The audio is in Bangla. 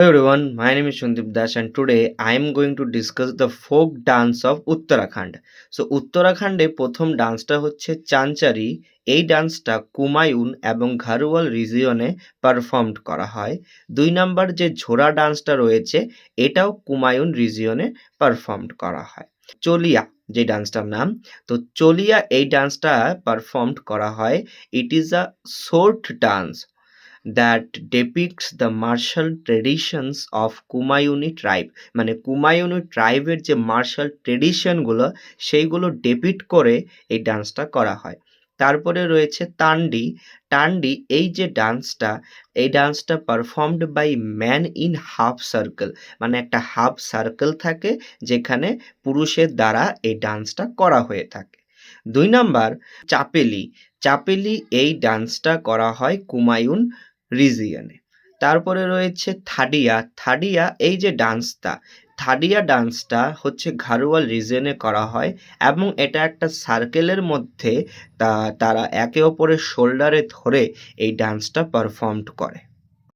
Hello everyone, my name is Shundip Das and today I am going to discuss the folk dance of Uttarakhand. So উত্তরাখণ্ডে প্রথম ডান্সটা হচ্ছে চানচারি। এই ডান্সটা কুমায়ুন এবং ঘারোয়াল রিজিয়নে পারফর্মড করা হয়। ২ নাম্বার যে ঝোরা ডান্সটা রয়েছে এটাও কুমায়ুন রিজিয়নে পারফর্মড করা হয়। চলিয়া যে ডান্সটার নাম, তো চলিয়া এই ডান্সটা পারফর্মড করা হয়। It is a short dance that depicts the martial traditions of Kumaoni tribe. মানে কুমায়ুনি ট্রাইবের যে মার্শাল ট্রেডিশনগুলো সেইগুলো ডেপিক্ট করে এই ডান্সটা করা হয়। তারপরে রয়েছে তান্ডি। টান্ডি এই যে ডান্সটা, এই ডান্সটা performed by man in half circle. মানে একটা হাফ সার্কেল থাকে যেখানে পুরুষের দ্বারা এই ডান্সটা করা হয়ে থাকে। ২ নাম্বার চাপেলি। চাপেলি এই ডান্সটা করা হয় কুমায়ুন রিজিয়নে। তারপরে রয়েছে থাডিয়া। থাডিয়া এই যে ডান্সটা, থাডিয়া ডান্সটা হচ্ছে ঘারোয়াল রিজিয়নে করা হয় এবং এটা একটা সার্কেলের মধ্যে তারা একে অপরের শোল্ডারে ধরে এই ডান্সটা পারফর্মড করে।